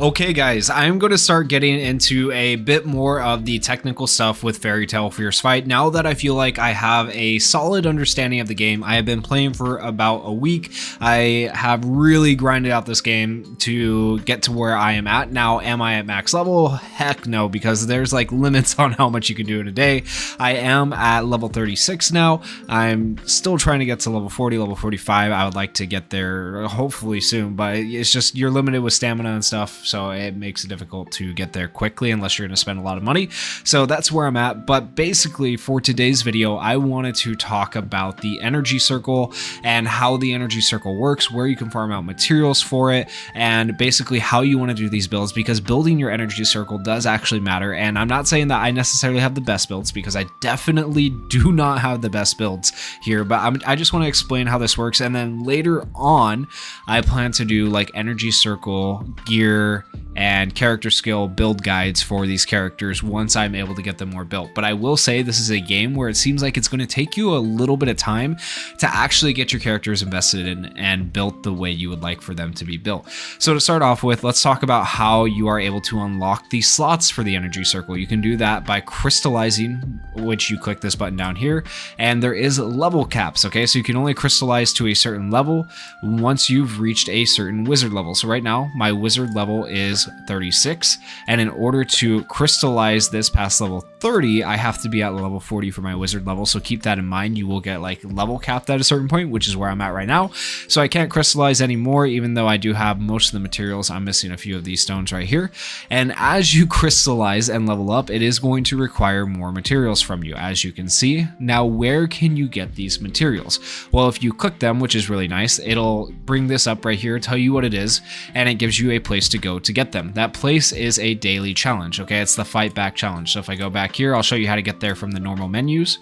Okay guys, I'm going to start getting into a bit more of the technical stuff with Fairy Tail Fierce Fight now that I feel like I have a solid understanding of the game. I have been playing for about a week. I have really grinded out this game to get to where I am at. Now, am I at max level? Heck no, because there's like limits on how much you can do in a day. I am at level 36 now. I'm still trying to get to level 40, level 45. I would like to get there hopefully soon, but it's just you're limited with stamina and stuff. So it makes it difficult to get there quickly unless you're going to spend a lot of money. So that's where I'm at. But basically for today's video, I wanted to talk about the energy circle and how the energy circle works, where you can farm out materials for it, and basically how you want to do these builds, because building your energy circle does actually matter. And I'm not saying that I necessarily have the best builds, because I definitely do not have the best builds here, but I just want to explain how this works. And then later on, I plan to do like energy circle, gear, and character skill build guides for these characters once I'm able to get them more built. But I will say this is a game where it seems like it's going to take you a little bit of time to actually get your characters invested in and built the way you would like for them to be built. So to start off with, let's talk about how you are able to unlock these slots for the energy circle. You can do that by crystallizing, which you click this button down here, and there is level caps, okay? So you can only crystallize to a certain level once you've reached a certain wizard level. So right now, my wizard level is 36, and in order to crystallize this past level 30, I have to be at level 40 for my wizard level. So keep that in mind. You will get like level capped at a certain point, which is where I'm at right now. So I can't crystallize anymore, even though I do have most of the materials. I'm missing a few of these stones right here. And as you crystallize and level up, it is going to require more materials from you, as you can see. Now, where can you get these materials? Well, if you click them, which is really nice, it'll bring this up right here, tell you what it is, and it gives you a place to go to get them. That place is a daily challenge, okay? It's the fight back challenge. So if I go back here, I'll show you how to get there from the normal menus.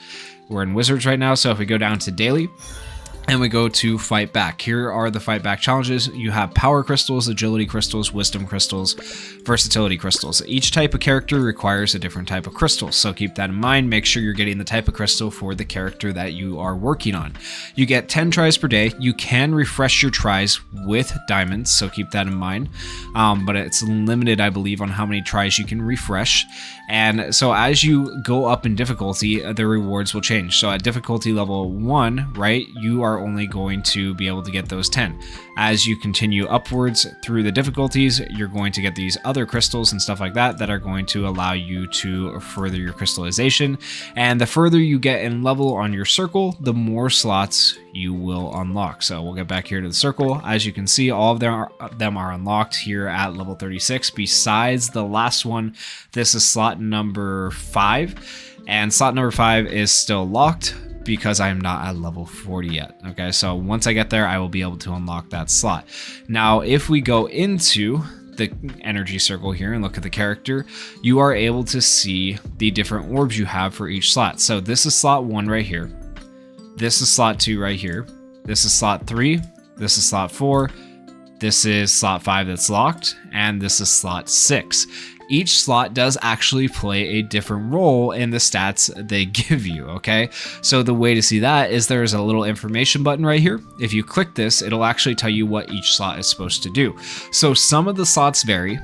We're in wizards right now, so if we go down to daily and we go to fight back, here are the fight back challenges. You have power crystals, agility crystals, wisdom crystals, versatility crystals. Each type of character requires a different type of crystal, so keep that in mind. Make sure you're getting the type of crystal for the character that you are working on. You get 10 tries per day. You can refresh your tries with diamonds, so keep that in mind, but it's limited, I believe, on how many tries you can refresh. And so as you go up in difficulty, the rewards will change. So at difficulty level 1, right, you are only going to be able to get those 10. As you continue upwards through the difficulties, you're going to get these other crystals and stuff like that that are going to allow you to further your crystallization. And the further you get in level on your circle, the more slots you will unlock. So we'll get back here to the circle. As you can see, all of them are unlocked here at level 36, besides the last one. This is slot number 5, and slot number 5 is still locked because I am not at level 40 yet. Okay, so once I get there, I will be able to unlock that slot. Now, if we go into the energy circle here and look at the character, you are able to see the different orbs you have for each slot. So this is slot 1 right here. This is slot 2 right here. This is slot 3. This is slot 4. This is slot 5 that's locked. And this is slot 6. Each slot does actually play a different role in the stats they give you, okay? So the way to see that is there's a little information button right here. If you click this, it'll actually tell you what each slot is supposed to do. So some of the slots vary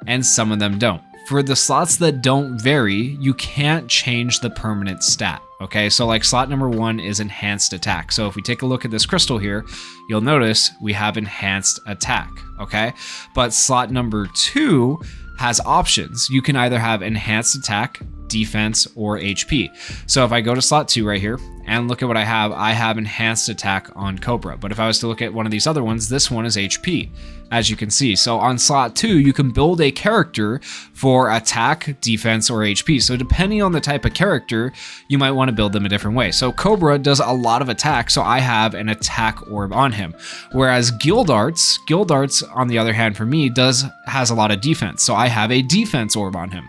and some of them don't. For the slots that don't vary, you can't change the permanent stat, okay? So like slot number 1 is enhanced attack. So if we take a look at this crystal here, you'll notice we have enhanced attack, okay? But slot number 2 has options. You can either have enhanced attack, defense, or HP. So if I go to slot 2 right here and look at what I have enhanced attack on Cobra. But if I was to look at one of these other ones, this one is HP, as you can see. So on slot 2, you can build a character for attack, defense, or HP. So depending on the type of character, you might want to build them a different way. So Cobra does a lot of attack, so I have an attack orb on him. Whereas Guild Arts, on the other hand for me, has a lot of defense. So I have a defense orb on him.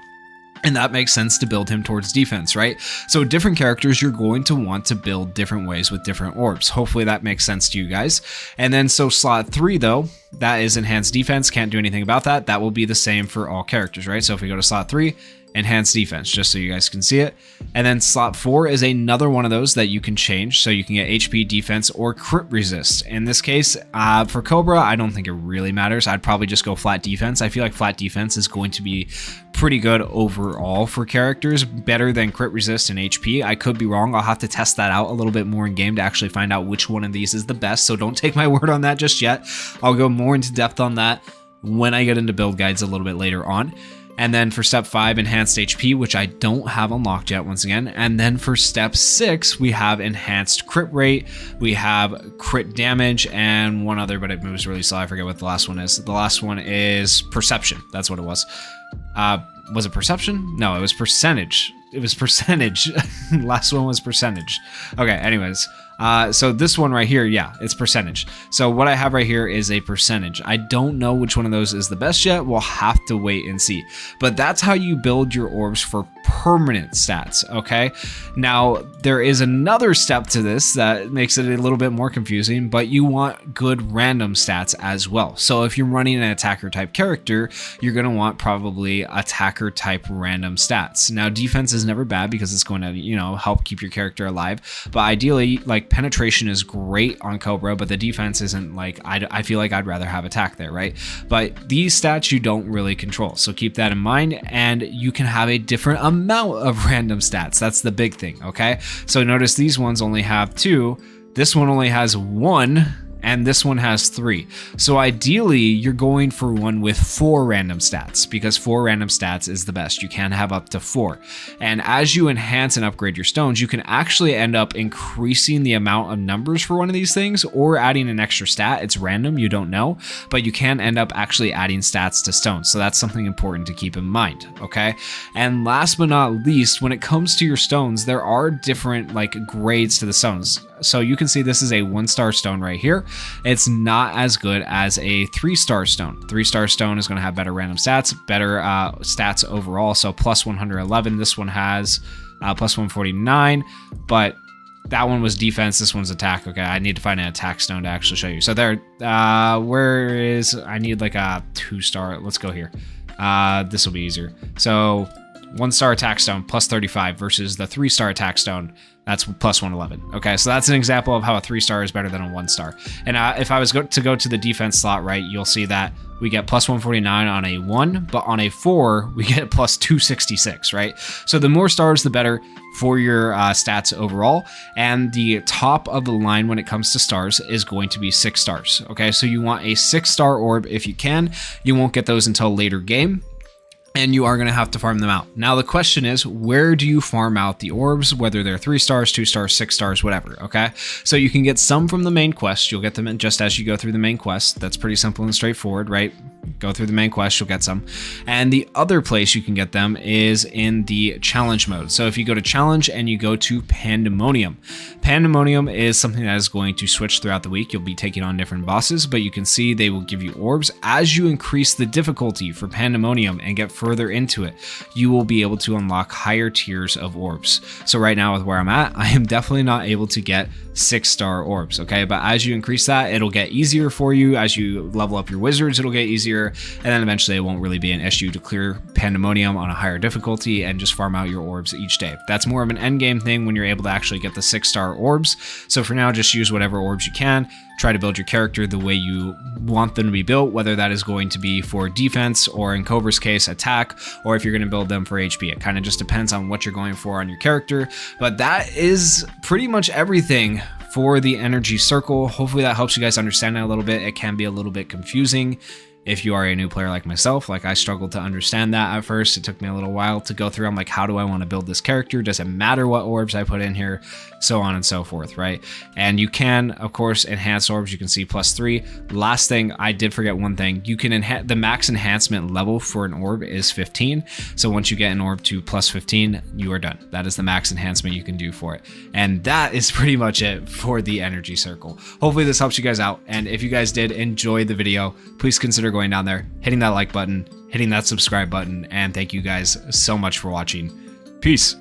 And that makes sense to build him towards defense, right? So different characters, you're going to want to build different ways with different orbs. Hopefully that makes sense to you guys. And then so slot 3 though, that is enhanced defense. Can't do anything about that. That will be the same for all characters, right? So if we go to slot 3, enhanced defense, just so you guys can see it. And then slot 4 is another one of those that you can change, so you can get HP, defense, or crit resist. In this case, for Cobra, I don't think it really matters. I'd probably just go flat defense. I feel like flat defense is going to be pretty good overall for characters, better than crit resist and HP. I could be wrong. I'll have to test that out a little bit more in game to actually find out which one of these is the best, so don't take my word on that just yet. I'll go more into depth on that when I get into build guides a little bit later on. And then for step 5, enhanced HP, which I don't have unlocked yet once again. And then for step 6, we have enhanced crit rate, we have crit damage, and one other, but it moves really slow. I forget what the last one is. The last one is perception. That's what it was. Was it perception? No, it was percentage. It was percentage. Last one was percentage. Okay, anyways. So this one right here, yeah, it's percentage. So what I have right here is a percentage. I don't know which one of those is the best yet. We'll have to wait and see. But that's how you build your orbs for permanent stats, okay? Now, there is another step to this that makes it a little bit more confusing, but you want good random stats as well. So if you're running an attacker type character, you're going to want probably attacker type random stats. Now, defense is never bad because it's going to, you know, help keep your character alive. But ideally, like, penetration is great on Cobra, but the defense isn't. Like, I feel like I'd rather have attack there, right? But these stats you don't really control, so keep that in mind, and you can have a different amount of random stats. That's the big thing, okay? So notice these ones only have 2, this one only has 1, and this one has 3. So ideally, you're going for one with 4 random stats, because 4 random stats is the best. You can have up to 4. And as you enhance and upgrade your stones, you can actually end up increasing the amount of numbers for one of these things, or adding an extra stat. It's random, you don't know, but you can end up actually adding stats to stones. So that's something important to keep in mind, okay? And last but not least, when it comes to your stones, there are different like grades to the stones. So you can see this is a 1-star stone right here. It's not as good as a 3-star stone. 3-star stone is going to have better random stats, better stats overall. So plus 111. This one has plus 149, but that one was defense. This one's attack. Okay, I need to find an attack stone to actually show you. So there, where is, I need like a 2-star. Let's go here. This will be easier. So 1-star attack stone plus 35 versus the 3-star attack stone. That's plus 111. Okay, so that's an example of how a 3-star is better than a 1-star. And if I was to go to the defense slot, right, you'll see that we get plus 149 on a 1, but on a 4, we get plus 266, right? So the more stars, the better for your stats overall. And the top of the line when it comes to stars is going to be 6 stars. Okay, so you want a 6-star orb if you can. You won't get those until later game, and you are going to have to farm them out. Now the question is, where do you farm out the orbs, whether they're 3 stars, 2 stars, 6 stars, whatever, okay? So you can get some from the main quest. You'll get them in just as you go through the main quest. That's pretty simple and straightforward, right? Go through the main quest, you'll get some. And the other place you can get them is in the challenge mode. So if you go to challenge and you go to Pandemonium. Pandemonium is something that is going to switch throughout the week. You'll be taking on different bosses, but you can see they will give you orbs. As you increase the difficulty for Pandemonium and get further into it, you will be able to unlock higher tiers of orbs. So right now with where I'm at, I am definitely not able to get 6-star orbs, okay? But as you increase that, it'll get easier for you. As you level up your wizards, it'll get easier, and then eventually it won't really be an issue to clear Pandemonium on a higher difficulty and just farm out your orbs each day. That's more of an end game thing when you're able to actually get the 6-star orbs. So for now, just use whatever orbs you can. Try to build your character the way you want them to be built, whether that is going to be for defense or, in Cobra's case, attack, or if you're going to build them for HP. It kind of just depends on what you're going for on your character. But that is pretty much everything for the energy circle. Hopefully that helps you guys understand it a little bit. It can be a little bit confusing if you are a new player like myself. Like, I struggled to understand that at first. It took me a little while to go through. I'm like, how do I want to build this character? Does it matter what orbs I put in here? So on and so forth, right? And you can, of course, enhance orbs. You can see +3. Last thing, I did forget one thing. You can enhance, the max enhancement level for an orb is 15. So once you get an orb to +15, you are done. That is the max enhancement you can do for it. And that is pretty much it for the energy circle. Hopefully this helps you guys out. And if you guys did enjoy the video, please consider going down there, hitting that like button, hitting that subscribe button, and thank you guys so much for watching. Peace.